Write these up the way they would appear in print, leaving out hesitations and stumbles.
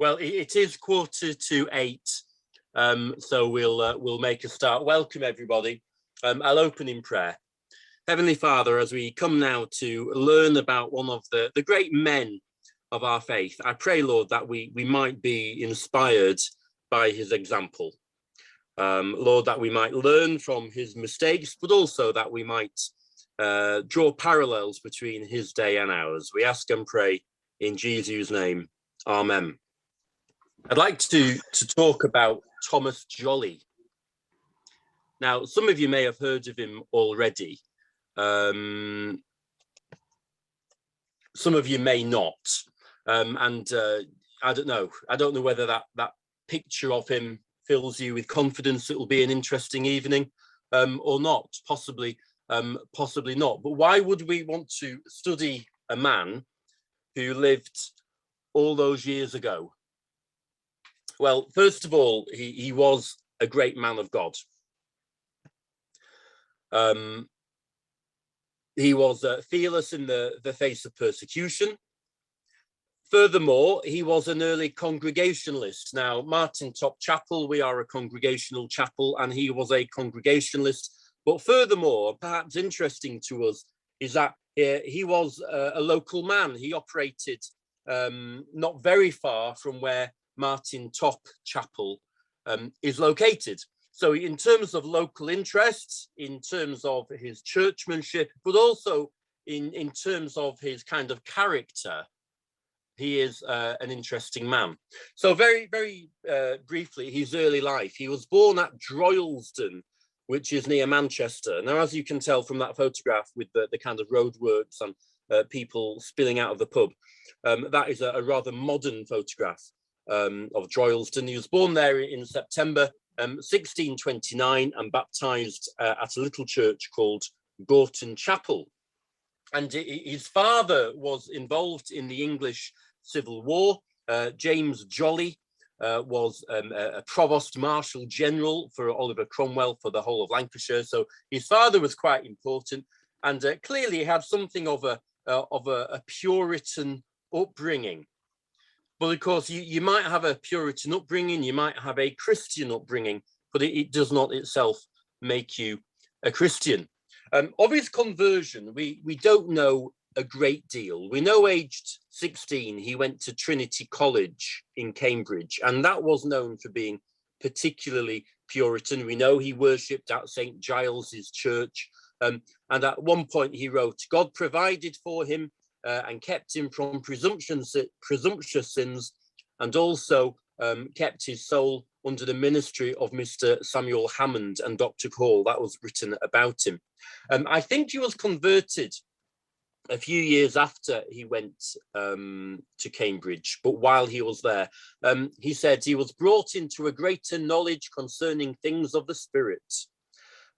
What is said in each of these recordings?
Well, it is 7:45, so we'll make a start. Welcome, everybody. I'll open in prayer. Heavenly Father, as we come now to learn about one of the great men of our faith, I pray, Lord, that we might be inspired by his example. Lord, that we might learn from his mistakes, but also that we might draw parallels between his day and ours. We ask and pray in Jesus' name. Amen. I'd like to talk about Thomas Jollie. Now, some of you may have heard of him already. Some of you may not. I don't know. I don't know whether that picture of him fills you with confidence it will be an interesting evening or not. Possibly not. But why would we want to study a man who lived all those years ago? Well, first of all, he was a great man of God. He was fearless in the face of persecution. Furthermore, he was an early Congregationalist. Now, Marsden Chapel, we are a congregational chapel, and he was a Congregationalist. But furthermore, perhaps interesting to us, is that he was a local man. He operated not very far from where Marsden Chapel is located. So in terms of local interests, in terms of his churchmanship, but also in terms of his kind of character, he is an interesting man. So very, very briefly, his early life. He was born at Droylsden, which is near Manchester. Now, as you can tell from that photograph with the kind of roadworks and people spilling out of the pub, that is a rather modern photograph of Droylsden. He was born there in September 1629 and baptized at a little church called Gorton Chapel. And his father was involved in the English Civil War. James Jollie was a provost marshal general for Oliver Cromwell for the whole of Lancashire. So his father was quite important, and clearly he had something of a Puritan upbringing. But of course, you might have a Puritan upbringing, you might have a Christian upbringing, but it does not itself make you a Christian. Of his conversion, we don't know a great deal. We know aged 16, he went to Trinity College in Cambridge, and that was known for being particularly Puritan. We know he worshipped at St. Giles's Church, and at one point he wrote, God provided for him and kept him from presumptuous sins, and also kept his soul under the ministry of Mr. Samuel Hammond and Dr. Hall. That was written about him. I think he was converted a few years after he went to Cambridge, but while he was there, he said he was brought into a greater knowledge concerning things of the Spirit.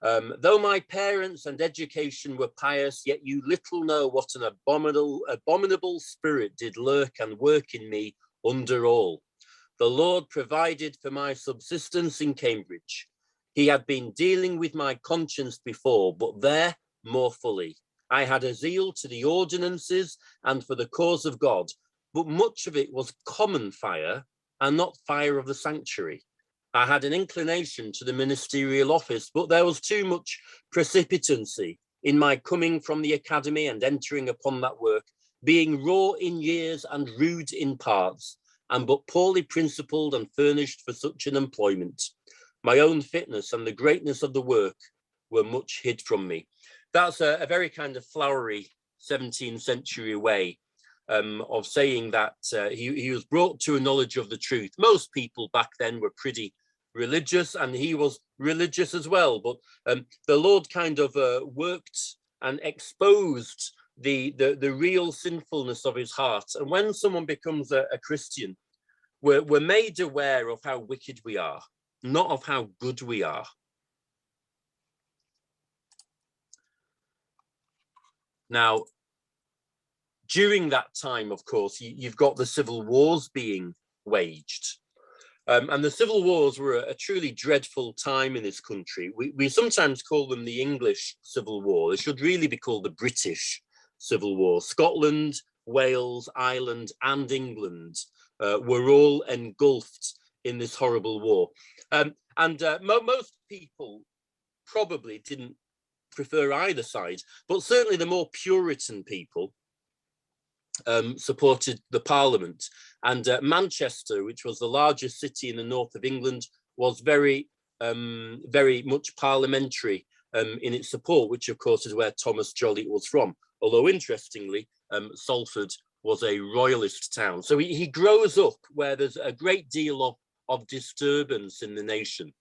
Though my parents and education were pious, yet you little know what an abominable spirit did lurk and work in me under all. The Lord provided for my subsistence in Cambridge. He had been dealing with my conscience before, but there more fully. I had a zeal to the ordinances and for the cause of God, but much of it was common fire and not fire of the sanctuary. I had an inclination to the ministerial office, but there was too much precipitancy in my coming from the academy and entering upon that work, being raw in years and rude in parts, and but poorly principled and furnished for such an employment. My own fitness and the greatness of the work were much hid from me. That's a very kind of flowery 17th century way of saying that he was brought to a knowledge of the truth. Most people back then were pretty religious, and he was religious as well, but the Lord kind of worked and exposed the real sinfulness of his heart. And when someone becomes a Christian, we're made aware of how wicked we are, not of how good we are. Now, during that time, of course, you've got the civil wars being waged. And the civil wars were a truly dreadful time in this country. We sometimes call them the English Civil War. It should really be called the British Civil War. Scotland, Wales, Ireland, and England were all engulfed in this horrible war. Most people probably didn't prefer either side, but certainly the more Puritan people supported the Parliament. And Manchester, which was the largest city in the north of England, was very much parliamentary in its support, which of course is where Thomas Jollie was from. Although interestingly, Salford was a royalist town. So he grows up where there's a great deal of disturbance in the nation.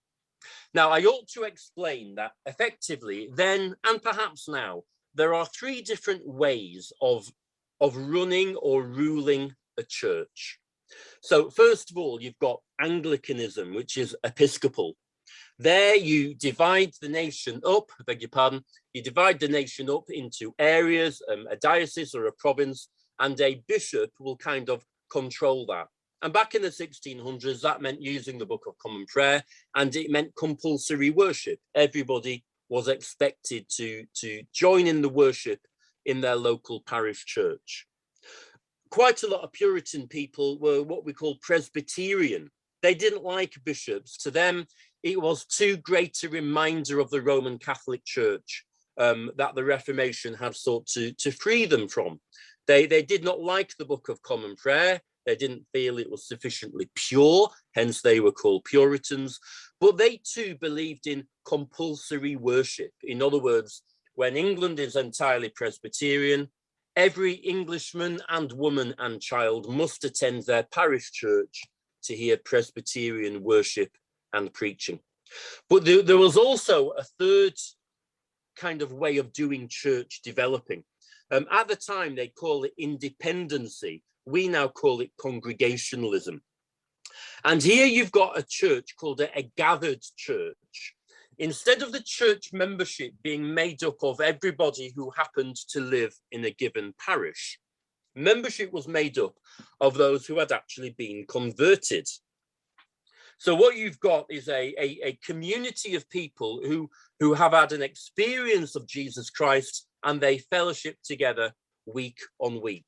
Now, I ought to explain that effectively then, and perhaps now, there are three different ways of running or ruling a church. So first of all, you've got Anglicanism, which is episcopal. There you divide the nation up, I beg your pardon, you divide the nation up into areas, a diocese or a province, and a bishop will kind of control that. And back in the 1600s, that meant using the Book of Common Prayer, and it meant compulsory worship. Everybody was expected to join in the worship in their local parish church. Quite a lot of Puritan people were what we call Presbyterian. They didn't like bishops. To them, it was too great a reminder of the Roman Catholic Church that the Reformation had sought to free them from. They did not like the Book of Common Prayer. They didn't feel it was sufficiently pure, hence they were called Puritans. But they too believed in compulsory worship. In other words, when England is entirely Presbyterian, every Englishman and woman and child must attend their parish church to hear Presbyterian worship and preaching. But there was also a third kind of way of doing church developing. At the time, they call it independency. We now call it congregationalism. And here you've got a church called a gathered church. Instead of the church membership being made up of everybody who happened to live in a given parish, membership was made up of those who had actually been converted. So what you've got is a community of people who have had an experience of Jesus Christ, and they fellowship together week on week.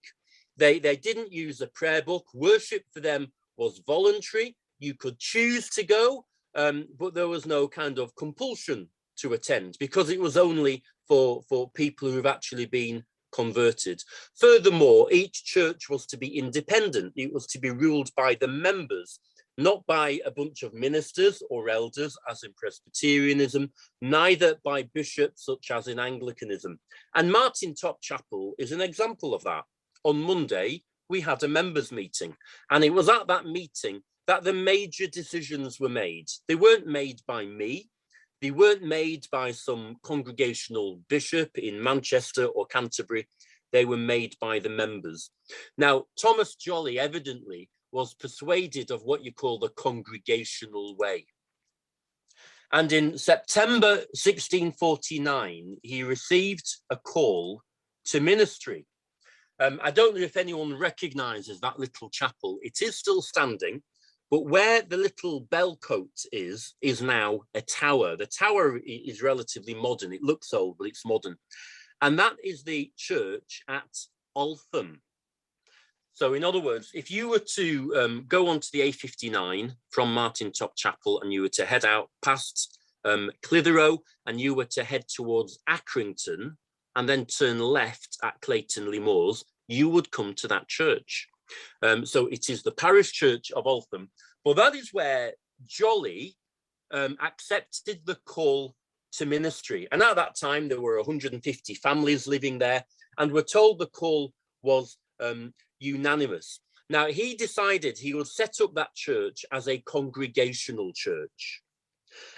They didn't use a prayer book. Worship for them was voluntary. You could choose to go, but there was no kind of compulsion to attend because it was only for people who've actually been converted. Furthermore, each church was to be independent. It was to be ruled by the members, not by a bunch of ministers or elders, as in Presbyterianism, neither by bishops, such as in Anglicanism. And Marsden Top Chapel is an example of that. On Monday, we had a members' meeting, and it was at that meeting that the major decisions were made. They weren't made by me. They weren't made by some congregational bishop in Manchester or Canterbury. They were made by the members. Now, Thomas Jollie evidently was persuaded of what you call the congregational way. And in September 1649, he received a call to ministry. I don't know if anyone recognizes that little chapel. It is still standing, but where the little bell coat is now a tower. The tower is relatively modern. It looks old, but it's modern. And that is the church at Altham. So in other words, if you were to go onto the A59 from Marsden Top Chapel and you were to head out past Clitheroe and you were to head towards Accrington, and then turn left at Clayton-le Moors, you would come to that church. So it is the parish church of Altham. But that is where Jollie accepted the call to ministry. And at that time, there were 150 families living there, and we're told the call was unanimous. Now, he decided he would set up that church as a congregational church.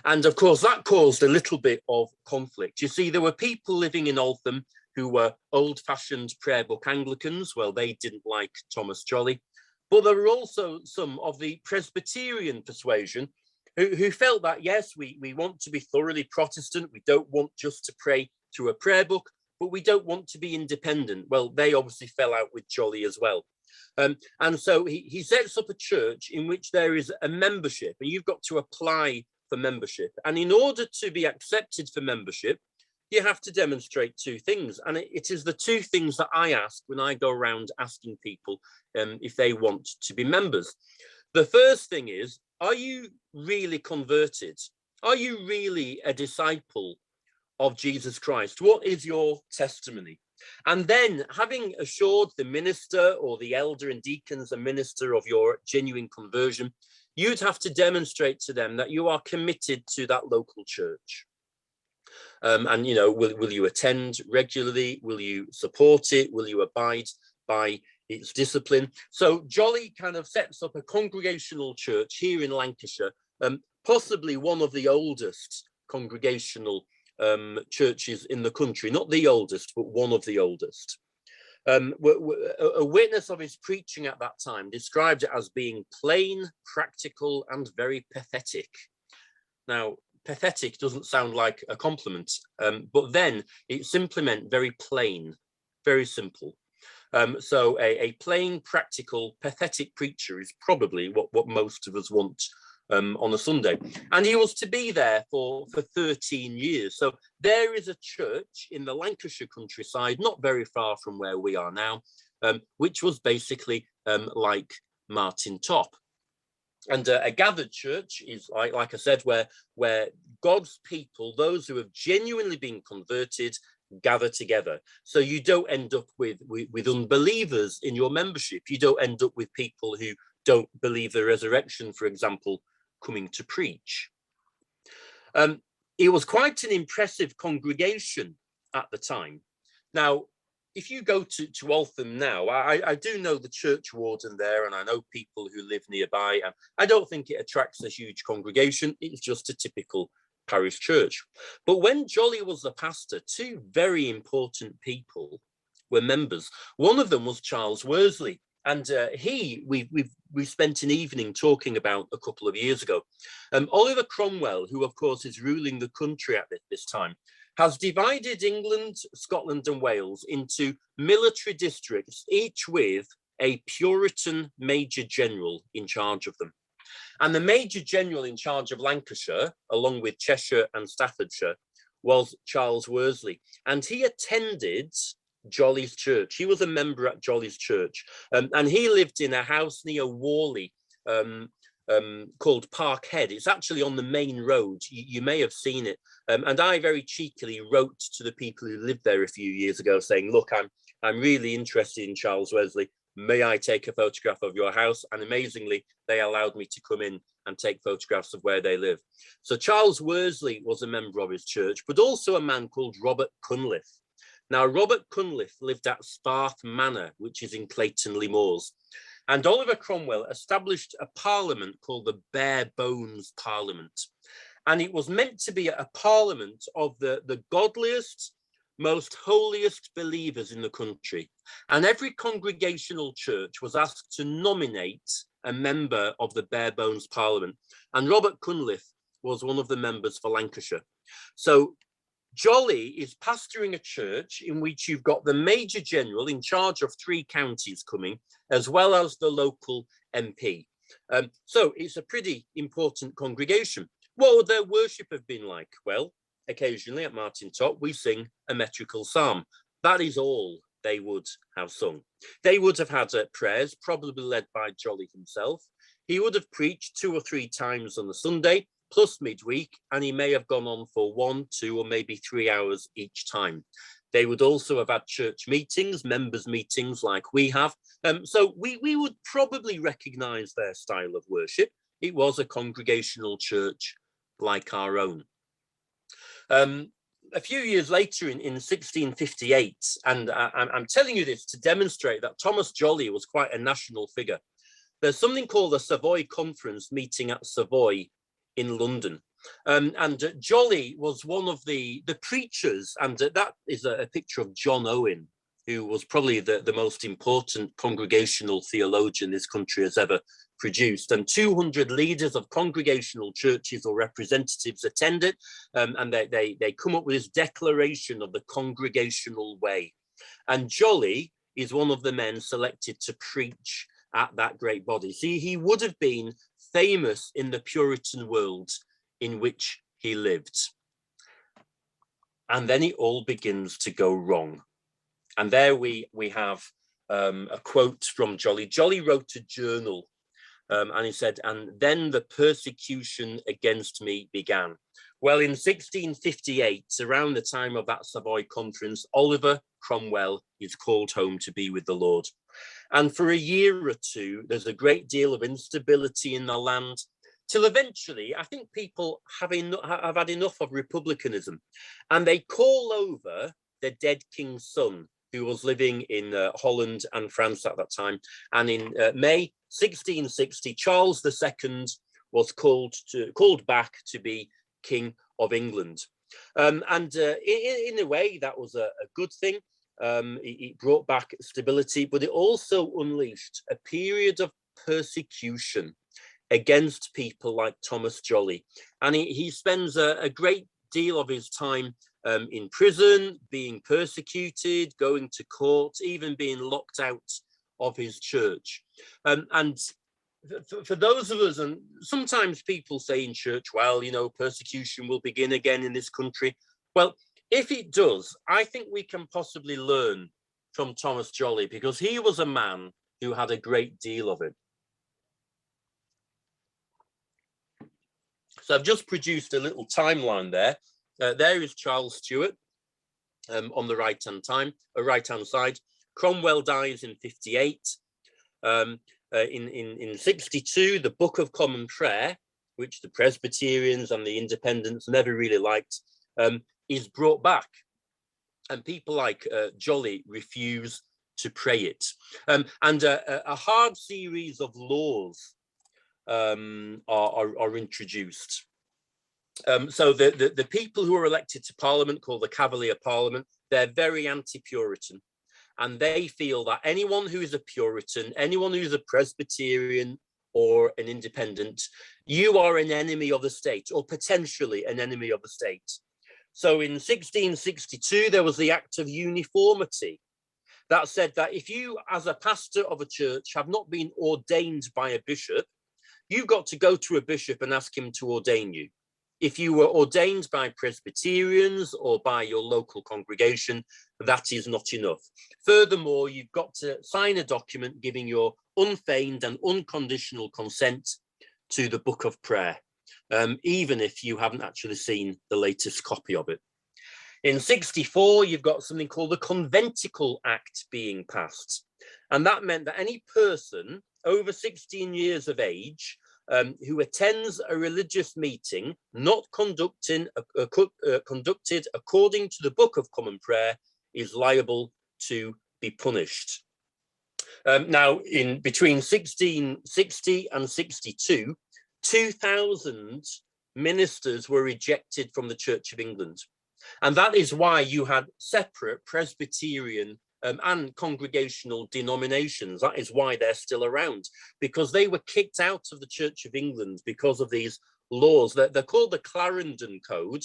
And of course, that caused a little bit of conflict. You see, there were people living in Altham who were old-fashioned prayer book Anglicans. Well, they didn't like Thomas Jollie. But there were also some of the Presbyterian persuasion who felt that, yes, we want to be thoroughly Protestant. We don't want just to pray through a prayer book, but we don't want to be independent. Well, they obviously fell out with Jollie as well. And so he sets up a church in which there is a membership, and you've got to apply for membership. And in order to be accepted for membership, you have to demonstrate two things. And it is the two things that I ask when I go around asking people if they want to be members. The first thing is, are you really converted? Are you really a disciple of Jesus Christ? What is your testimony? And then, having assured the minister or the elder and deacons and minister of your genuine conversion, you'd have to demonstrate to them that you are committed to that local church. And, you know, will you attend regularly? Will you support it? Will you abide by its discipline? So Jollie kind of sets up a congregational church here in Lancashire, possibly one of the oldest congregational churches in the country, not the oldest, but one of the oldest. A witness of his preaching at that time described it as being plain, practical, and very pathetic. Now, pathetic doesn't sound like a compliment, but then it simply meant very plain, very simple. So a plain, practical, pathetic preacher is probably what most of us want on a Sunday. And he was to be there for 13 years. So there is a church in the Lancashire countryside, not very far from where we are now, which was basically like Martin Top. And a gathered church is, like I said, where God's people, those who have genuinely been converted, gather together. So you don't end up with unbelievers in your membership. You don't end up with people who don't believe the resurrection, for example, coming to preach. It was quite an impressive congregation at the time. Now, if you go to Waltham now, I do know the church warden there, and I know people who live nearby, and I don't think it attracts a huge congregation. It's just a typical parish church. But when Jollie was the pastor, two very important people were members. One of them was Charles Worsley, and we spent an evening talking about a couple of years ago. Oliver Cromwell, who of course is ruling the country at this time, has divided England, Scotland and Wales into military districts, each with a Puritan Major General in charge of them. And the Major General in charge of Lancashire, along with Cheshire and Staffordshire, was Charles Worsley. And he attended Jollie's church. He was a member at Jollie's church. And he lived in a house near Whalley, called Park Head. It's actually on the main road. You may have seen it. And I very cheekily wrote to the people who lived there a few years ago saying, look, I'm really interested in Charles Worsley. May I take a photograph of your house? And amazingly, they allowed me to come in and take photographs of where they live. So Charles Worsley was a member of his church, but also a man called Robert Cunliffe. Now, Robert Cunliffe lived at Sparth Manor, which is in Clayton-le Moors. And Oliver Cromwell established a parliament called the Bare Bones Parliament. And it was meant to be a parliament of the godliest, most holiest believers in the country. And every congregational church was asked to nominate a member of the Bare Bones Parliament. And Robert Cunliffe was one of the members for Lancashire. So Jollie is pastoring a church in which you've got the Major General in charge of 3 counties coming, as well as the local MP. So it's a pretty important congregation. What would their worship have been like? Well, occasionally at Martin Top, we sing a metrical psalm. That is all they would have sung. They would have had prayers, probably led by Jollie himself. He would have preached 2 or 3 times on a Sunday, plus midweek, and he may have gone on for 1, 2, or maybe 3 hours each time. They would also have had church meetings, members' meetings like we have. So we would probably recognize their style of worship. It was a congregational church like our own. A few years later in 1658, and I'm telling you this to demonstrate that Thomas Jollie was quite a national figure. There's something called the Savoy Conference meeting at Savoy in London. And Jollie was one of the preachers, and that is a picture of John Owen, who was probably the most important congregational theologian this country has ever produced. And 200 leaders of congregational churches or representatives attend it, and they come up with this declaration of the congregational way. And Jollie is one of the men selected to preach at that great body. See, he would have been famous in the Puritan world in which he lived. and then it all begins to go wrong. And there we have a quote from Jollie. Jollie wrote a journal, and he said, and then the persecution against me began. Well, in 1658, around the time of that Savoy conference, Oliver Cromwell is called home to be with the Lord. And for a year or two, there's a great deal of instability in the land, till eventually, I think people have had enough of republicanism, and they call over the dead king's son, who was living in Holland and France at that time. And in May 1660, Charles II was called back to be King of England. In a way, that was a good thing. It brought back stability, but it also unleashed a period of persecution against people like Thomas Jollie. And he spends a great deal of his time in prison, being persecuted, going to court, even being locked out of his church. And for those of us, and sometimes people say in church, well, you know, persecution will begin again in this country. Well, if it does, I think we can possibly learn from Thomas Jollie, because he was a man who had a great deal of it. So I've just produced a little timeline there. There is Charles Stuart on the right-hand side. Cromwell dies in 58. In 62, the Book of Common Prayer, which the Presbyterians and the Independents never really liked, is brought back. And people like Jollie refuse to pray it. And a hard series of laws are introduced. So the people who are elected to Parliament, called the Cavalier Parliament, they're very anti-Puritan. And they feel that anyone who is a Puritan, anyone who's a Presbyterian or an Independent, you are an enemy of the state, or potentially an enemy of the state. So in 1662, there was the Act of Uniformity that said that if you, as a pastor of a church, have not been ordained by a bishop, you've got to go to a bishop and ask him to ordain you. If you were ordained by Presbyterians or by your local congregation, that is not enough. Furthermore, you've got to sign a document giving your unfeigned and unconditional consent to the Book of Prayer, even if you haven't actually seen the latest copy of it. In 64, you've got something called the Conventicle Act being passed. And that meant that any person over 16 years of age who attends a religious meeting not conducted according to the Book of Common Prayer is liable to be punished. Now, in between 1660 and 62, 2,000 ministers were ejected from the Church of England. And that is why you had separate Presbyterian and congregational denominations. That is why they're still around, because they were kicked out of the Church of England because of these laws. They're called the Clarendon Code,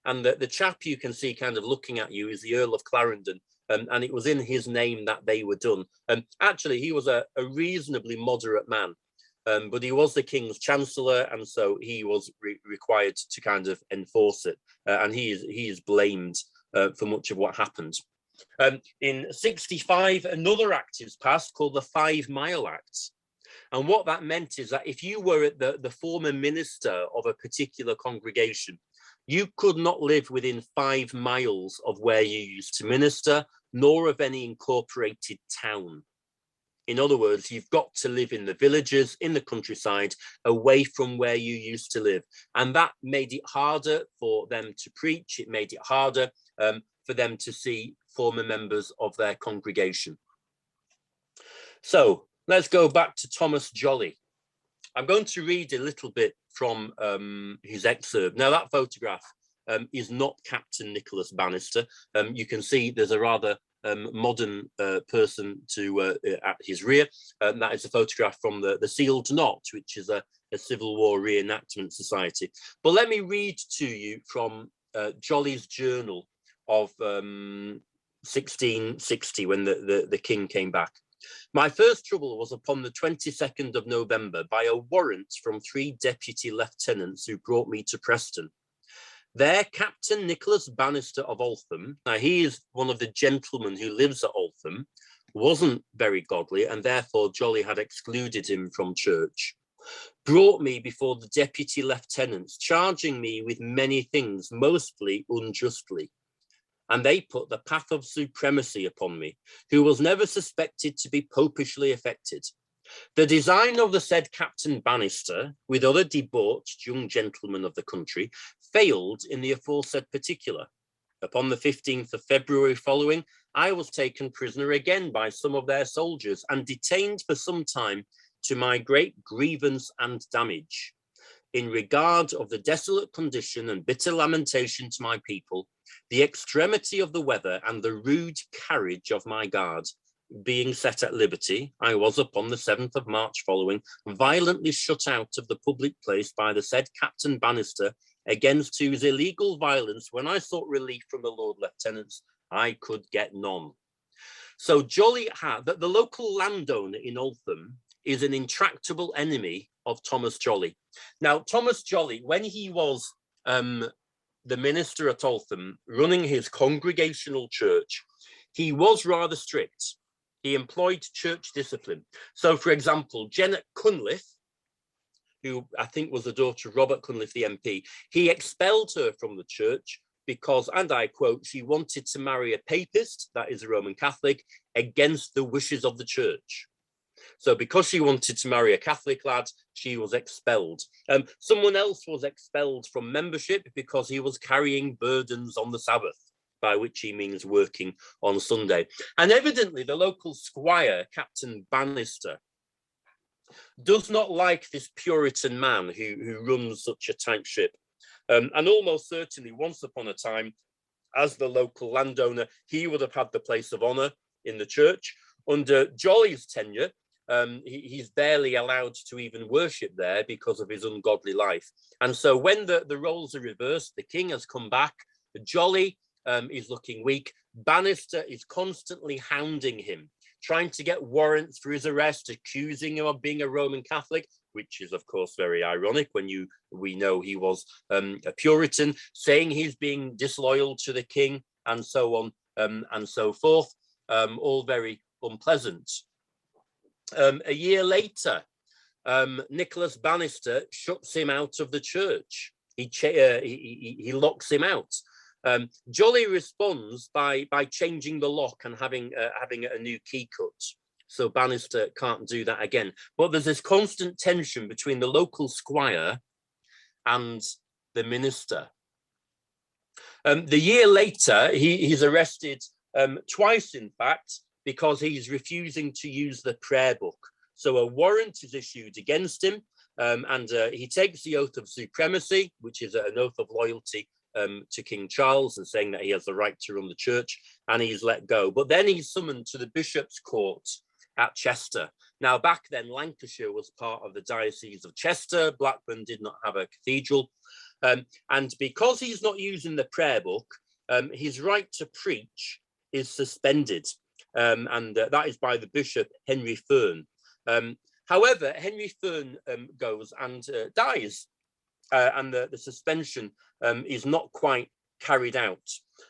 and the chap you can see kind of looking at you is the Earl of Clarendon, and it was in his name that they were done. Actually, he was a reasonably moderate man, but he was the King's Chancellor, and so he was required to kind of enforce it, and he is blamed for much of what happened. In 65, another act is passed called the 5 Mile Act. And what that meant is that if you were the former minister of a particular congregation, you could not live within 5 miles of where you used to minister, nor of any incorporated town. In other words, you've got to live in the villages, in the countryside, away from where you used to live. And that made it harder for them to preach. It made it harder for them to see former members of their congregation. So let's go back to Thomas Jollie. I'm going to read a little bit from his excerpt. Now, that photograph is not Captain Nicholas Bannister. You can see there's a rather modern person at his rear. That is a photograph from the Sealed Knot, which is a Civil War reenactment society. But let me read to you from Jollie's journal of 1660, when the king came back. My first trouble was upon the 22nd of November by a warrant from 3 deputy lieutenants who brought me to Preston. There, Captain Nicholas Bannister of Altham, now he is one of the gentlemen who lives at Altham, wasn't very godly, and therefore Jollie had excluded him from church, brought me before the deputy lieutenants, charging me with many things, mostly unjustly. And they put the path of supremacy upon me, who was never suspected to be popishly affected. The design of the said Captain Bannister, with other debauched young gentlemen of the country, failed in the aforesaid particular. Upon the 15th of February following, I was taken prisoner again by some of their soldiers and detained for some time, to my great grievance and damage. In regard of the desolate condition and bitter lamentation to my people, the extremity of the weather and the rude carriage of my guard, being set at liberty, I was upon the 7th of March following violently shut out of the public place by the said Captain Bannister, against whose illegal violence, when I sought relief from the Lord Lieutenants, I could get none. So Jollie had that the local landowner in Altham is an intractable enemy of Thomas Jollie. Now, Thomas Jollie, when he was the minister at Altham, running his congregational church, he was rather strict. He employed church discipline. So, for example, Janet Cunliffe, who I think was the daughter of Robert Cunliffe, the MP, he expelled her from the church because, and I quote, she wanted to marry a papist, that is a Roman Catholic, against the wishes of the church. So because she wanted to marry a Catholic lad, she was expelled. Someone else was expelled from membership because he was carrying burdens on the Sabbath, by which he means working on Sunday. And evidently the local squire, Captain Bannister, does not like this Puritan man who runs such a tight ship. And almost certainly once upon a time, as the local landowner, he would have had the place of honor in the church. Under Jollie's tenure, he's barely allowed to even worship there because of his ungodly life. And so when the roles are reversed, the king has come back, Jollie is looking weak, Bannister is constantly hounding him, trying to get warrants for his arrest, accusing him of being a Roman Catholic, which is, of course, very ironic when we know he was a Puritan, saying he's being disloyal to the king, and so on and so forth, all very unpleasant. A year later, Nicholas Bannister shuts him out of the church. He locks him out. Jollie responds by changing the lock and having a new key cut. So Bannister can't do that again. But there's this constant tension between the local squire and the minister. The year later, he's arrested twice, in fact, because he's refusing to use the prayer book. So a warrant is issued against him, and he takes the oath of supremacy, which is an oath of loyalty to King Charles, and saying that he has the right to run the church, and he's let go. But then he's summoned to the bishop's court at Chester. Now, back then, Lancashire was part of the Diocese of Chester. Blackburn did not have a cathedral. And because he's not using the prayer book, his right to preach is suspended. And that is by the bishop, Henry Fern. However, Henry Fern goes and dies, and the suspension is not quite carried out.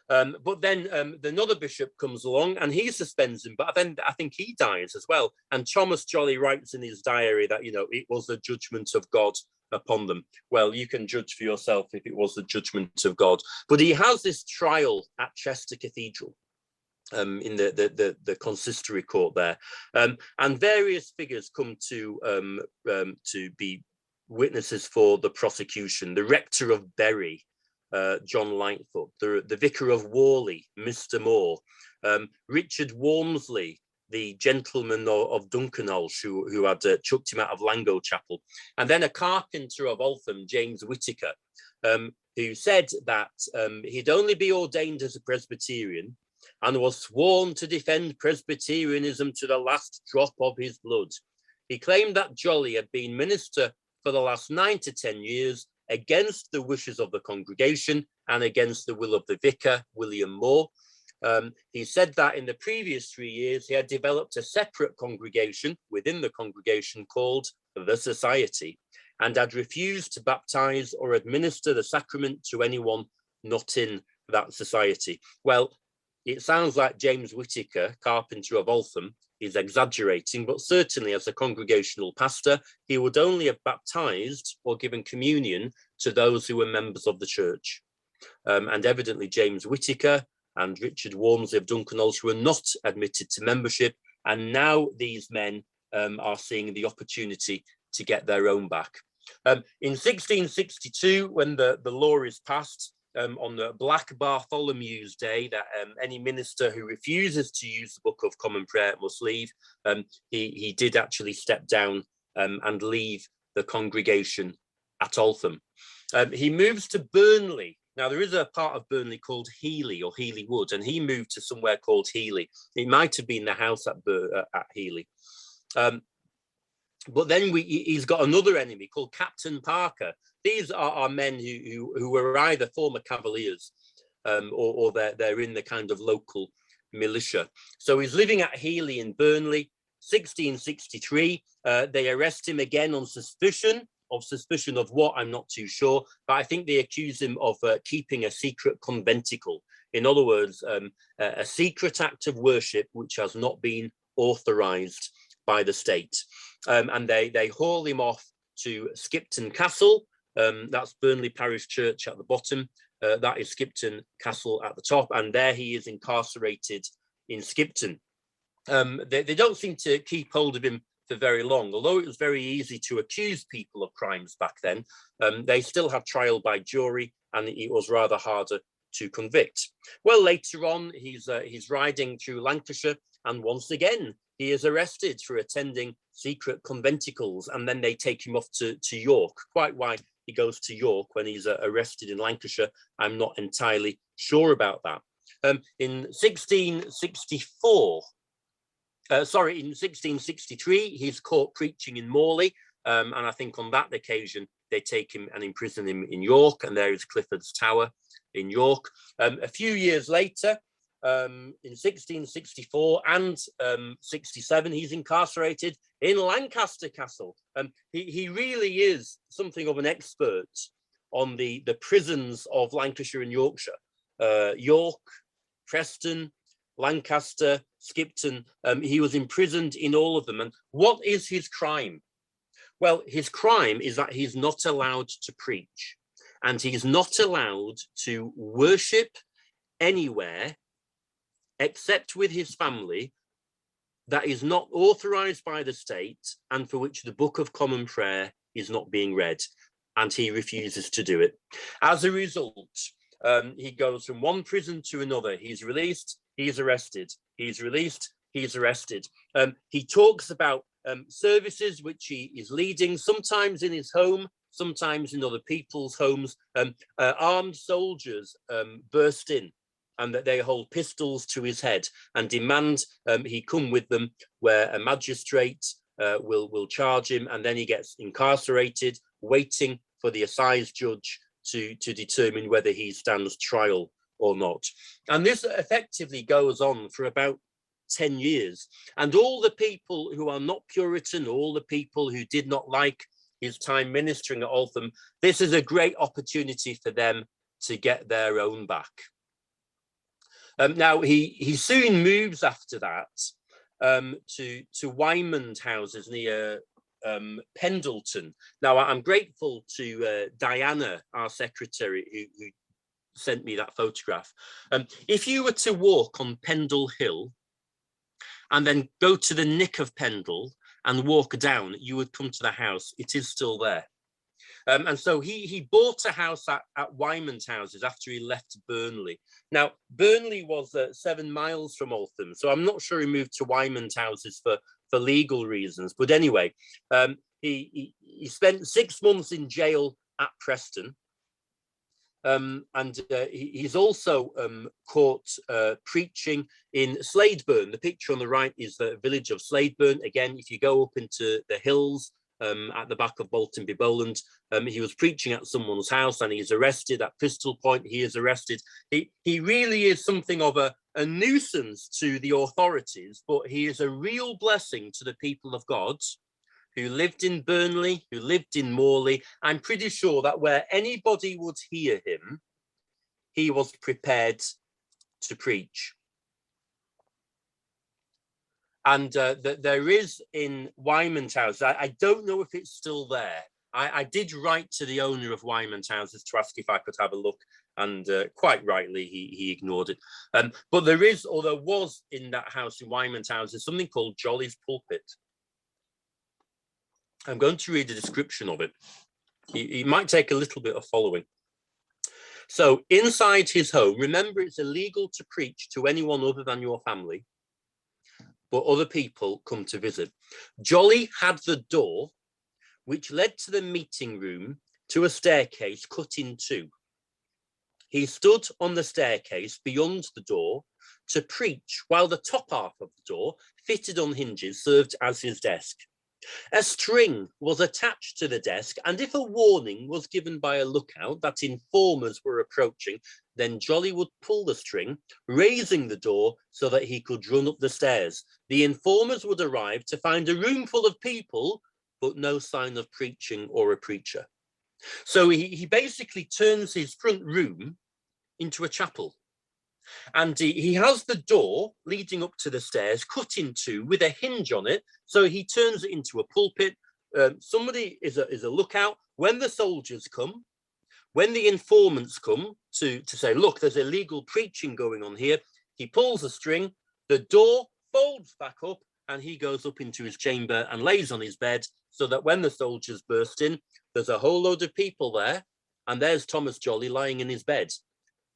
But then another bishop comes along and he suspends him, but then I think he dies as well. And Thomas Jollie writes in his diary that, it was the judgment of God upon them. Well, you can judge for yourself if it was the judgment of God. But he has this trial at Chester Cathedral. In the consistory court there, and various figures come to be witnesses for the prosecution. The rector of Bury, John Lightfoot, the vicar of Worley, Mr. Moore, Richard Walmsley, the gentleman of Duncanolsh, who had chucked him out of Lango Chapel, and then a carpenter of Altham, James Whitaker, who said that he'd only be ordained as a Presbyterian and was sworn to defend Presbyterianism to the last drop of his blood. He claimed that Jollie had been minister for the last 9 to 10 years against the wishes of the congregation and against the will of the vicar, William Moore. He said that in the previous 3 years, he had developed a separate congregation within the congregation called the Society, and had refused to baptize or administer the sacrament to anyone not in that society. Well, it sounds like James Whitaker, carpenter of Altham, is exaggerating, but certainly as a congregational pastor, he would only have baptized or given communion to those who were members of the church. And evidently James Whitaker and Richard Walmsley of Duncanalter were not admitted to membership, and now these men are seeing the opportunity to get their own back. In 1662, when the law is passed, on the Black Bartholomew's Day, that any minister who refuses to use the Book of Common Prayer must leave, he did actually step down and leave the congregation at Altham. He moves to Burnley. Now, there is a part of Burnley called Healy or Healy Wood, and he moved to somewhere called Healy. It might have been the house at Healy. But then he's got another enemy called Captain Parker. These are men who were either former Cavaliers or they're in the kind of local militia. So he's living at Healy in Burnley. 1663, they arrest him again on suspicion of what, I'm not too sure, but I think they accuse him of keeping a secret conventicle. In other words, a secret act of worship which has not been authorized by the state. And they haul him off to Skipton Castle. That's Burnley Parish Church at the bottom. That is Skipton Castle at the top. And there he is incarcerated in Skipton. They don't seem to keep hold of him for very long, although it was very easy to accuse people of crimes back then. They still had trial by jury, and it was rather harder to convict. Well, later on, he's riding through Lancashire, and once again, he is arrested for attending secret conventicles, and then they take him off to York. Quite why he goes to York when he's arrested in Lancashire, I'm not entirely sure about that. In 1663, he's caught preaching in Morley, and I think on that occasion they take him and imprison him in York, and there is Clifford's Tower in York. A few years later, in 1664 and 67, he's incarcerated in Lancaster Castle. He really is something of an expert on the prisons of Lancashire and Yorkshire. York, Preston, Lancaster, Skipton, he was imprisoned in all of them. And what is his crime? Well, his crime is that he's not allowed to preach, and he's not allowed to worship anywhere except with his family that is not authorized by the state and for which the Book of Common Prayer is not being read, and he refuses to do it. As a result, he goes from one prison to another. He's released, he's arrested, he's released, he's arrested. He talks about services which he is leading, sometimes in his home, sometimes in other people's homes. Armed soldiers burst in, and that they hold pistols to his head and demand he come with them, where a magistrate will charge him, and then he gets incarcerated, waiting for the assize judge to determine whether he stands trial or not. And this effectively goes on for about 10 years. And all the people who are not Puritan, all the people who did not like his time ministering at Altham, this is a great opportunity for them to get their own back. Now, he soon moves after that to Wymond houses near Pendleton. Now, I'm grateful to Diana, our secretary, who sent me that photograph. If you were to walk on Pendle Hill and then go to the Nick of Pendle and walk down, you would come to the house. It is still there. And so he bought a house at Wymond houses after he left Burnley. Now, Burnley was 7 miles from Altham, so I'm not sure he moved to Wymond houses for legal reasons. But anyway, he spent 6 months in jail at Preston. And he's also caught preaching in Sladeburn. The picture on the right is the village of Sladeburn. Again, if you go up into the hills at the back of Bolton be Bowland, he was preaching at someone's house and he's arrested at Pistol Point. He is arrested. He really is something of a nuisance to the authorities, but he is a real blessing to the people of God who lived in Burnley, who lived in Morley. I'm pretty sure that where anybody would hear him, he was prepared to preach. And there is in Wyman's House, I don't know if it's still there. I did write to the owner of Wyman's Houses to ask if I could have a look, and quite rightly he ignored it. But there is, or there was in that house in Wyman's Houses, something called Jollie's pulpit. I'm going to read a description of it. It might take a little bit of following. So inside his home, remember it's illegal to preach to anyone other than your family, but other people come to visit. Jollie had the door which led to the meeting room to a staircase cut in two. He stood on the staircase beyond the door to preach, while the top half of the door, fitted on hinges, served as his desk. A string was attached to the desk, and if a warning was given by a lookout that informers were approaching, then Jollie would pull the string, raising the door so that he could run up the stairs. The informers would arrive to find a room full of people, but no sign of preaching or a preacher. So he basically turns his front room into a chapel. And he has the door leading up to the stairs cut in two with a hinge on it. So he turns it into a pulpit. Somebody is a lookout. When the soldiers come, when the informants come to say, look, there's illegal preaching going on here, he pulls the string, the door folds back up, and he goes up into his chamber and lays on his bed, so that when the soldiers burst in, there's a whole load of people there, and there's Thomas Jollie lying in his bed.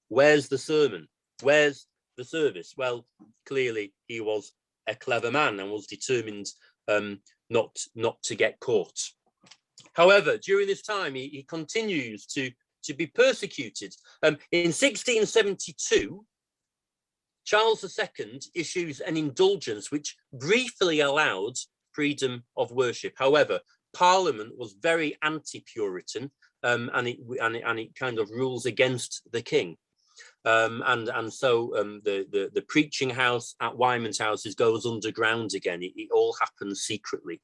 Where's the sermon? Where's the service? Well, clearly he was a clever man and was determined not to get caught. However, during this time, he continues to be persecuted. In 1672, Charles II issues an indulgence which briefly allowed freedom of worship. However, Parliament was very anti-Puritan, and it kind of rules against the king. And so the preaching house at Wyman's Houses goes underground again. It all happens secretly.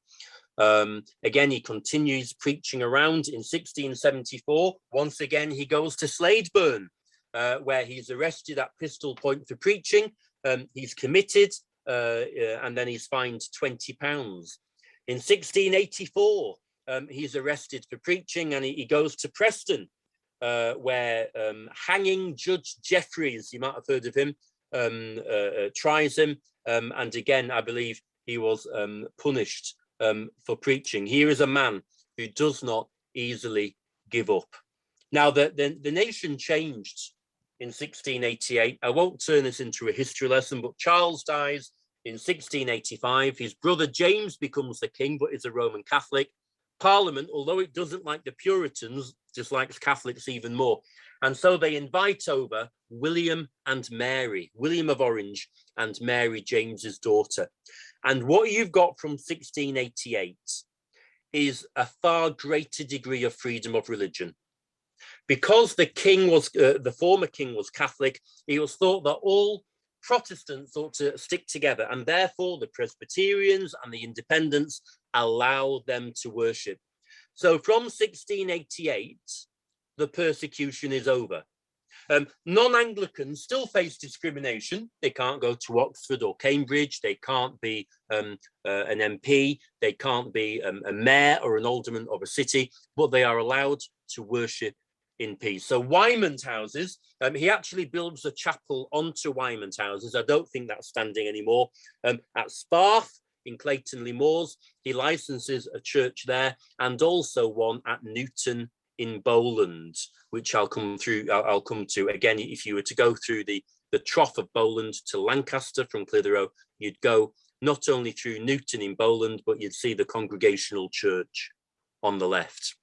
Again, he continues preaching around. In 1674, once again, he goes to Sladeburn, where he's arrested at Pistol Point for preaching. He's committed, and then he's fined £20. In 1684, he's arrested for preaching, and he goes to Preston, where hanging Judge Jeffreys, you might have heard of him, tries him. And again, I believe he was punished for preaching. Here is a man who does not easily give up. Now, the nation changed in 1688. I won't turn this into a history lesson, but Charles dies in 1685. His brother James becomes the king, but is a Roman Catholic. Parliament, although it doesn't like the Puritans, dislikes Catholics even more. And so they invite over William and Mary, William of Orange and Mary, James's daughter. And what you've got from 1688 is a far greater degree of freedom of religion. Because the king was, the former king was Catholic, it was thought that all Protestants ought to stick together, and therefore the Presbyterians and the Independents allow them to worship. So from 1688, the persecution is over. Non-Anglicans still face discrimination. They can't go to Oxford or Cambridge. They can't be an MP. They can't be a mayor or an alderman of a city, but they are allowed to worship in peace. So Wyman's Houses, he actually builds a chapel onto Wyman's Houses. I don't think that's standing anymore. At Sparth in Clayton-le Moors, he licenses a church there, and also one at Newton in Bowland, which I'll come to. Again, if you were to go through the trough of Bowland to Lancaster from Clitheroe, you'd go not only through Newton in Bowland, but you'd see the Congregational Church on the left.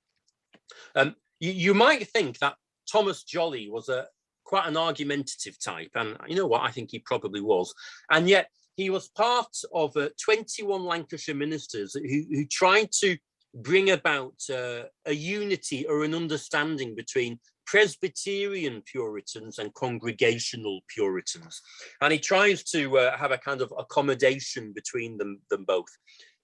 You might think that Thomas Jollie was quite an argumentative type, and you know what, I think he probably was. And yet he was part of 21 Lancashire ministers who tried to bring about a unity or an understanding between Presbyterian Puritans and Congregational Puritans. And he tries to have a kind of accommodation between them both.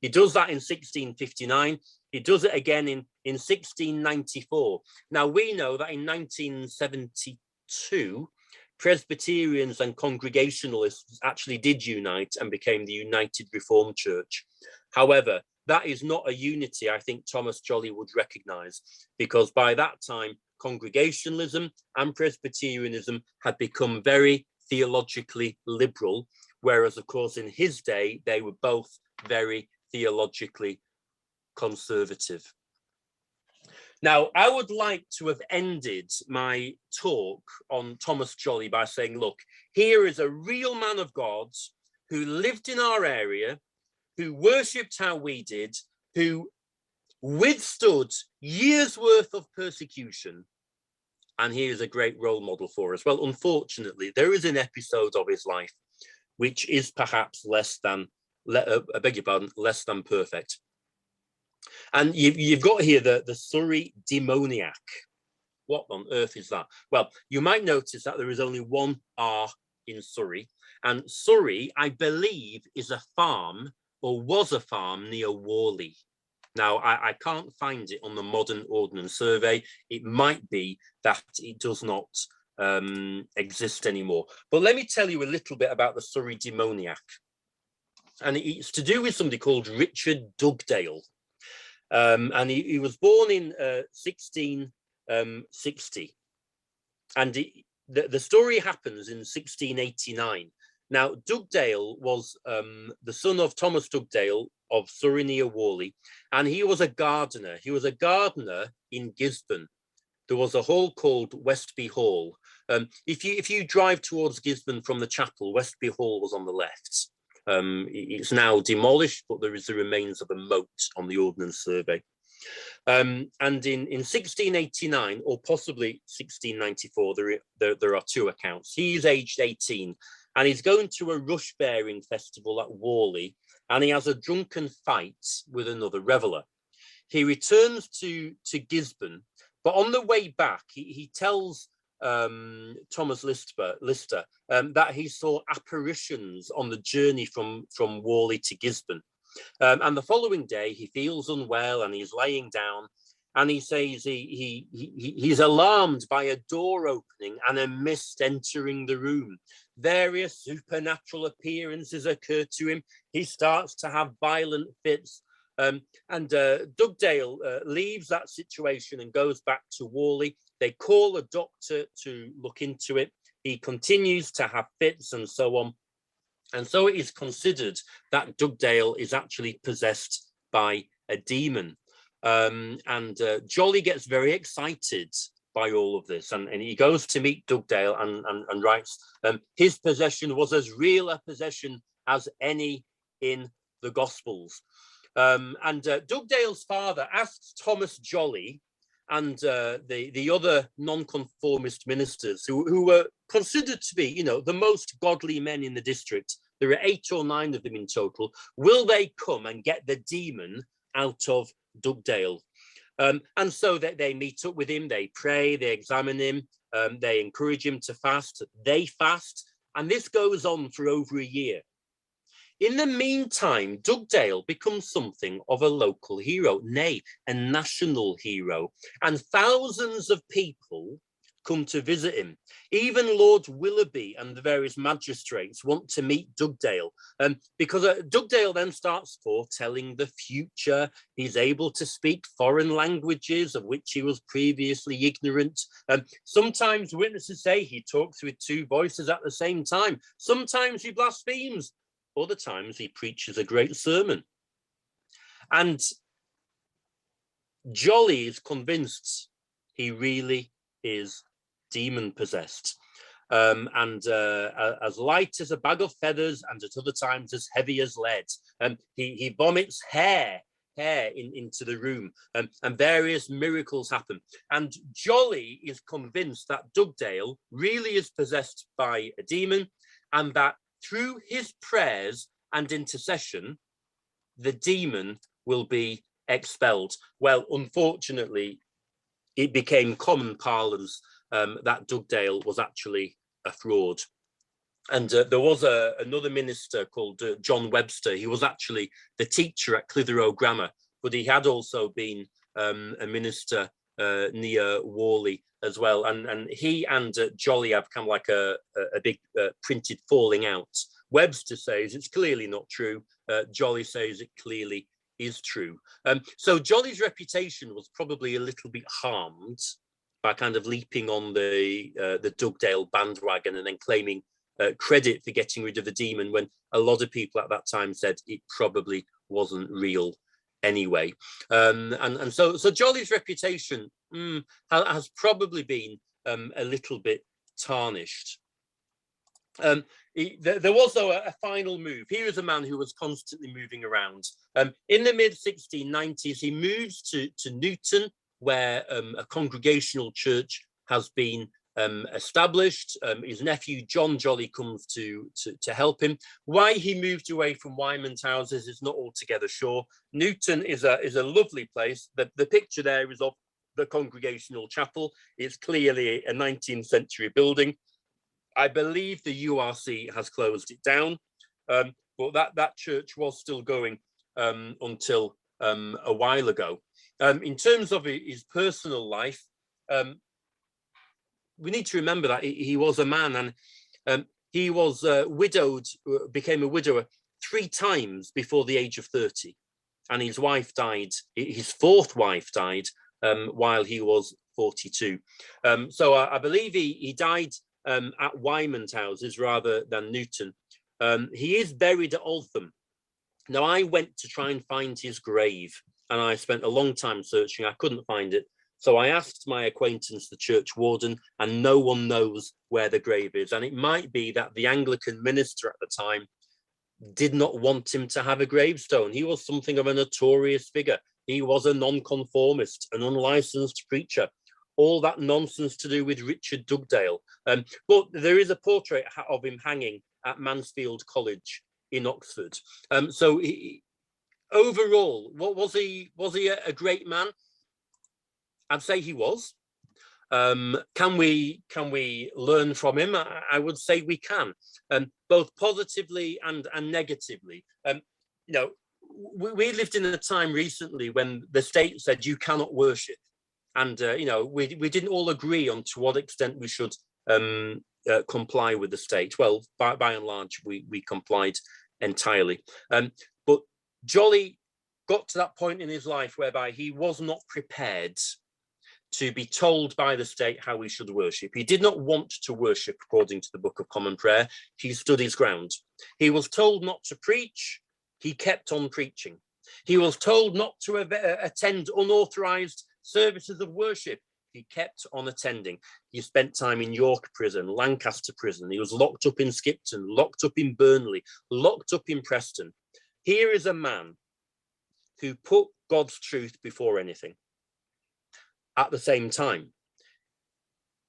He does that in 1659. He does it again in 1694. Now, we know that in 1972, Presbyterians and Congregationalists actually did unite and became the United Reformed Church. However, that is not a unity I think Thomas Jollie would recognise, because by that time, Congregationalism and Presbyterianism had become very theologically liberal, whereas, of course, in his day, they were both very theologically conservative. Now, I would like to have ended my talk on Thomas Jollie by saying, look, here is a real man of God who lived in our area, who worshipped how we did, who withstood years worth of persecution. And he is a great role model for us. Well, unfortunately, there is an episode of his life which is perhaps less than perfect. And you've got here the Surrey demoniac. What on earth is that? Well, you might notice that there is only one R in Surrey. And Surrey, I believe, is a farm, or was a farm, near Whalley. Now, I can't find it on the modern Ordnance Survey. It might be that it does not exist anymore. But let me tell you a little bit about the Surrey demoniac. And it's to do with somebody called Richard Dugdale. And he was born in 1660. And the story happens in 1689. Now, Dugdale was the son of Thomas Dugdale of Surrey near Whalley, and he was a gardener. He was a gardener in Gisborne. There was a hall called Westby Hall. If you drive towards Gisborne from the chapel, Westby Hall was on the left. It's now demolished, but there is the remains of a moat on the Ordnance Survey. And in 1689, or possibly 1694, there are two accounts. He's aged 18, and he's going to a rush-bearing festival at Whalley, and he has a drunken fight with another reveller. He returns to Gisborne, but on the way back, he tells Thomas Lister that he saw apparitions on the journey from Whalley to Gisborne. And the following day, he feels unwell and he's laying down, and he says he's alarmed by a door opening and a mist entering the room. Various supernatural appearances occur to him. He starts to have violent fits. And Dugdale leaves that situation and goes back to Whalley. They call a doctor to look into it. He continues to have fits and so on. And so it is considered that Dugdale is actually possessed by a demon. And Jollie gets very excited by all of this. And he goes to meet Dugdale and writes, his possession was as real a possession as any in the Gospels. And Dugdale's father asks Thomas Jollie and the other nonconformist ministers who were considered to be, the most godly men in the district. There are 8 or 9 of them in total. Will they come and get the demon out of Dugdale? And so they meet up with him, they pray, they examine him, they encourage him to fast, they fast, and this goes on for over a year. In the meantime, Dugdale becomes something of a local hero, nay, a national hero, and thousands of people come to visit him. Even Lord Willoughby and the various magistrates want to meet Dugdale, because Dugdale then starts foretelling the future. He's able to speak foreign languages of which he was previously ignorant. Sometimes witnesses say he talks with 2 voices at the same time. Sometimes he blasphemes. Other times he preaches a great sermon. And Jollie is convinced he really is demon possessed, and as light as a bag of feathers, and at other times as heavy as lead. He vomits hair into the room, and various miracles happen. And Jollie is convinced that Dugdale really is possessed by a demon, and that through his prayers and intercession, the demon will be expelled. Well, unfortunately, it became common parlance that Dugdale was actually a fraud. And there was another minister called John Webster. He was actually the teacher at Clitheroe Grammar, but he had also been a minister near Whalley as well. And he and Jollie have kind of like a big printed falling out. Webster says it's clearly not true. Jollie says it clearly is true. So Jollie's reputation was probably a little bit harmed by kind of leaping on the Dugdale bandwagon and then claiming credit for getting rid of the demon, when a lot of people at that time said it probably wasn't real anyway. And so Jollie's reputation has probably been a little bit tarnished. There was, though, a final move. Here is a man who was constantly moving around. In the mid-1690s, he moves to Newton, where a congregational church has been established. His nephew John Jollie comes to help him. Why he moved away from Wyman's houses is not altogether sure. Newton is a lovely place. The picture there is of the Congregational Chapel. It's clearly a 19th century building. I believe the URC has closed it down, but that church was still going until a while ago. In terms of his personal life, we need to remember that he was a man, and he was widowed, became a widower 3 times before the age of 30, and his wife died. His 4th wife died while he was 42. So I believe he died at Wyman's houses rather than Newton. He is buried at Altham. Now, I went to try and find his grave, and I spent a long time searching. I couldn't find it. So I asked my acquaintance, the church warden, and no one knows where the grave is. And it might be that the Anglican minister at the time did not want him to have a gravestone. He was something of a notorious figure. He was a nonconformist, an unlicensed preacher, all that nonsense to do with Richard Dugdale. But there is a portrait of him hanging at Mansfield College in Oxford. So overall, was he a great man? I'd say he was. Can we learn from him? I would say we can, both positively and negatively. We lived in a time recently when the state said you cannot worship, and we didn't all agree on to what extent we should comply with the state. Well, by and large, we complied entirely. But Jollie got to that point in his life whereby he was not prepared to be told by the state how we should worship. He did not want to worship according to the Book of Common Prayer. He stood his ground. He was told not to preach. He kept on preaching. He was told not to attend unauthorized services of worship. He kept on attending. He spent time in York prison, Lancaster prison. He was locked up in Skipton, locked up in Burnley, locked up in Preston. Here is a man who put God's truth before anything. At the same time,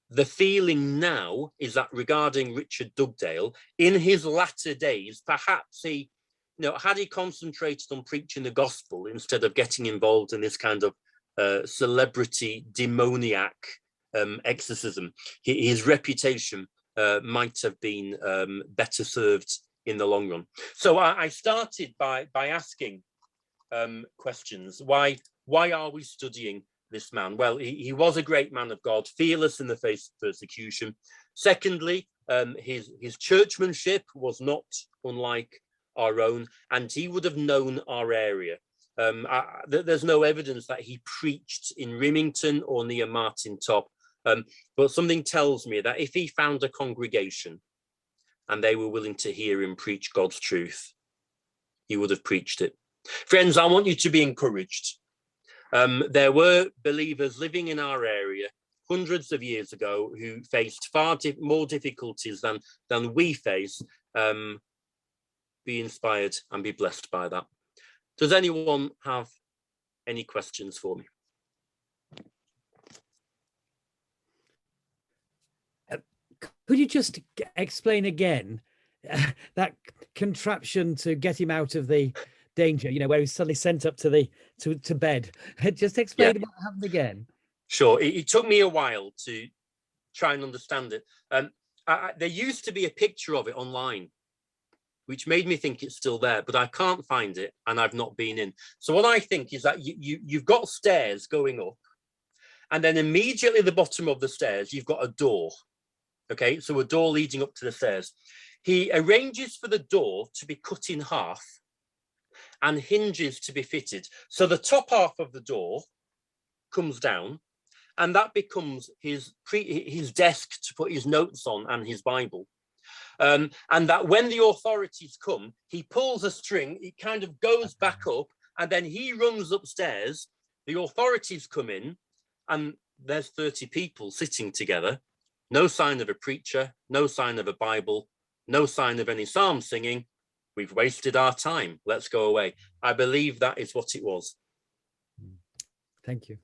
the feeling now is that regarding Richard Dugdale, in his latter days, perhaps he, had he concentrated on preaching the gospel instead of getting involved in this kind of celebrity demoniac exorcism, his reputation might have been better served in the long run. So I started by asking questions. Why are we studying this man? Well, he was a great man of God, fearless in the face of persecution. Secondly, his churchmanship was not unlike our own, and he would have known our area. There's no evidence that he preached in Rimington or near Martin Top, but something tells me that if he found a congregation and they were willing to hear him preach God's truth, he would have preached it. Friends, I want you to be encouraged. There were believers living in our area hundreds of years ago who faced far more difficulties than we face. Be inspired and be blessed by that. Does anyone have any questions for me? Could you just explain again that contraption to get him out of the danger, where he's suddenly sent up to bed? Just explain what happened again. Sure. It took me a while to try and understand it. there used to be a picture of it online, which made me think it's still there, but I can't find it and I've not been in. So what I think is that you've got stairs going up, and then immediately at the bottom of the stairs, you've got a door. Okay, so a door leading up to the stairs. He arranges for the door to be cut in half and hinges to be fitted. So the top half of the door comes down, and that becomes his desk to put his notes on and his Bible. And that when the authorities come, he pulls a string, it kind of goes back up, and then he runs upstairs. The authorities come in, and there's 30 people sitting together. No sign of a preacher, no sign of a Bible, no sign of any psalm singing. We've wasted our time. Let's go away. I believe that is what it was. Thank you.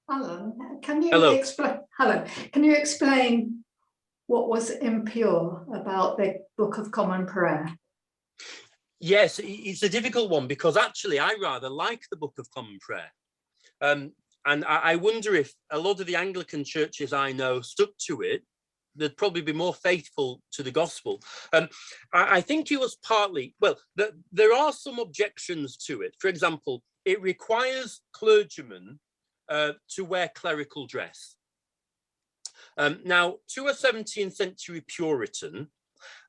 Alan, can you explain what was impure about the Book of Common Prayer? Yes, it's a difficult one, because actually I rather like the Book of Common Prayer. And I wonder if a lot of the Anglican churches I know stuck to it, they'd probably be more faithful to the gospel. I think it was partly, well, there are some objections to it. For example, it requires clergymen to wear clerical dress. Now, to a 17th century Puritan,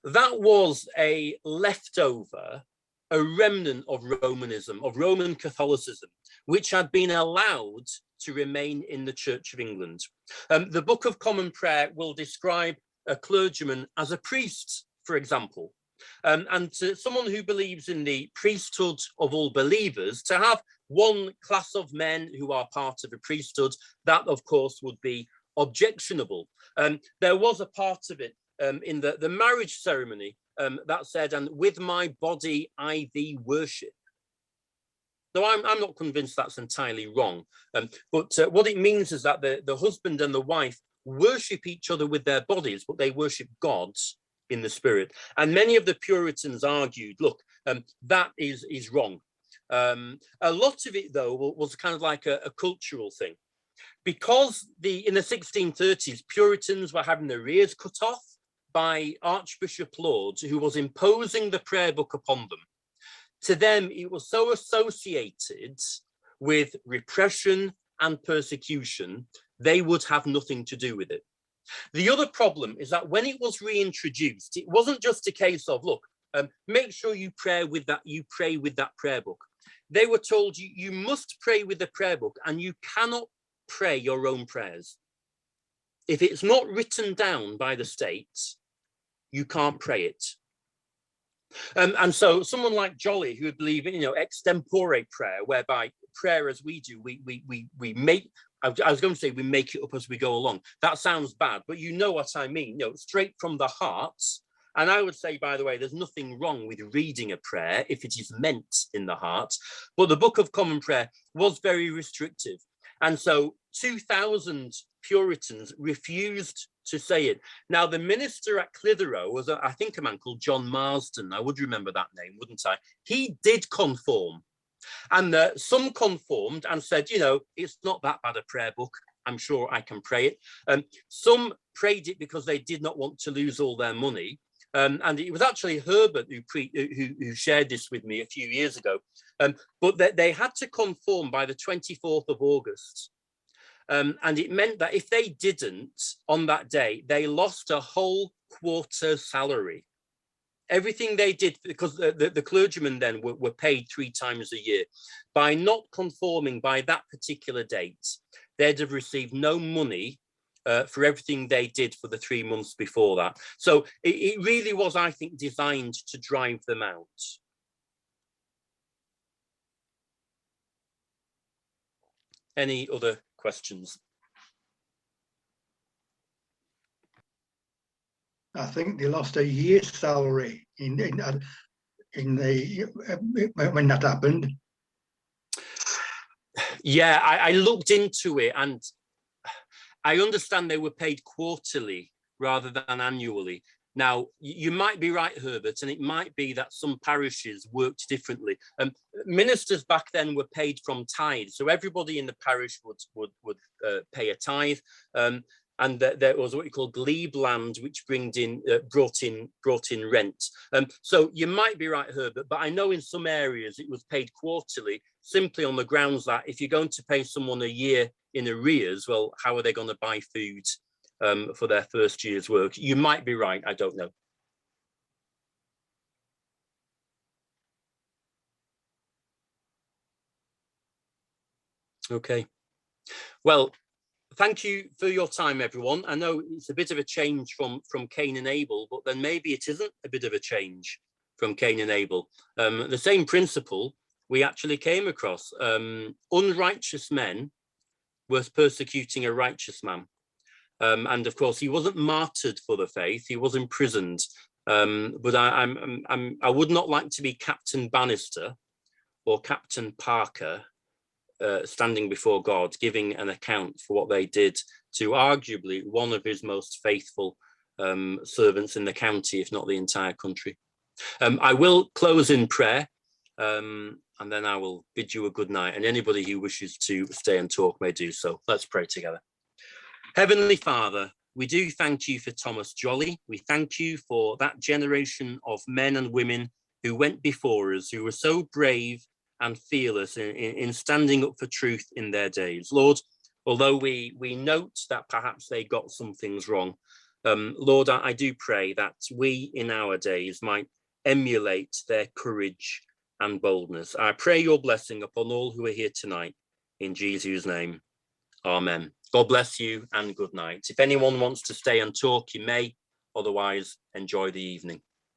that was a leftover, a remnant of Romanism, of Roman Catholicism, which had been allowed to remain in the Church of England. The Book of Common Prayer will describe a clergyman as a priest, for example. And to someone who believes in the priesthood of all believers, to have one class of men who are part of a priesthood, that of course would be objectionable. There was a part of it in the marriage ceremony that said, "And with my body I thee worship." So I'm not convinced that's entirely wrong. But what it means is that the husband and the wife worship each other with their bodies, but they worship God in the spirit. And many of the Puritans argued, look, that is wrong. A lot of it, though, was kind of like a cultural thing. Because in the 1630s, Puritans were having their ears cut off by Archbishop Laud, who was imposing the prayer book upon them. To them, it was so associated with repression and persecution, they would have nothing to do with it. The other problem is that when it was reintroduced, it wasn't just a case of, look, make sure you pray with that prayer book. They were told you must pray with the prayer book, and you cannot pray your own prayers. If it's not written down by the state, you can't pray it. And so someone like Jollie, who would believe in, extempore prayer, whereby prayer as we do, we make, I was going to say we make it up as we go along. That sounds bad, but you know what I mean, straight from the heart. And I would say, by the way, there's nothing wrong with reading a prayer if it is meant in the heart. But the Book of Common Prayer was very restrictive. And so 2,000 Puritans refused to say it. Now, the minister at Clitheroe was, I think, a man called John Marsden. I would remember that name, wouldn't I? He did conform. And some conformed and said, it's not that bad a prayer book. I'm sure I can pray it. Some prayed it because they did not want to lose all their money. And it was actually Herbert who shared this with me a few years ago. But they had to conform by the 24th of August. And it meant that if they didn't on that day, they lost a whole quarter's salary. Everything they did, because the clergymen then were paid 3 times a year. By not conforming by that particular date, they'd have received no money for everything they did for the 3 months before that. So it really was, I think, designed to drive them out. Any other questions? I think they lost a year's salary in when that happened. Yeah, I looked into it, and I understand they were paid quarterly rather than annually. Now, you might be right, Herbert, and it might be that some parishes worked differently. Ministers back then were paid from tithe, so everybody in the parish would pay a tithe. and there was what we call glebe land, which brought in rent. So you might be right, Herbert, but I know in some areas it was paid quarterly, simply on the grounds that if you're going to pay someone a year in arrears, well, how are they going to buy food for their first year's work? You might be right, I don't know. Okay, well, thank you for your time, everyone. I know it's a bit of a change from Cain and Abel, but then maybe it isn't a bit of a change from Cain and Abel. The same principle we actually came across. Unrighteous men were persecuting a righteous man. And of course, he wasn't martyred for the faith, he was imprisoned. But I would not like to be Captain Bannister or Captain Parker standing before God, giving an account for what they did to arguably one of his most faithful servants in the county, if not the entire country. I will close in prayer, and then I will bid you a good night, and anybody who wishes to stay and talk may do so. Let's pray together. Heavenly Father, we do thank you for Thomas Jollie. We thank you for that generation of men and women who went before us, who were so brave and fearless in standing up for truth in their days. Lord, although we note that perhaps they got some things wrong, Lord, I do pray that we in our days might emulate their courage and boldness. I pray your blessing upon all who are here tonight, in Jesus' name. Amen. God bless you and good night. If anyone wants to stay and talk, you may. Otherwise, enjoy the evening.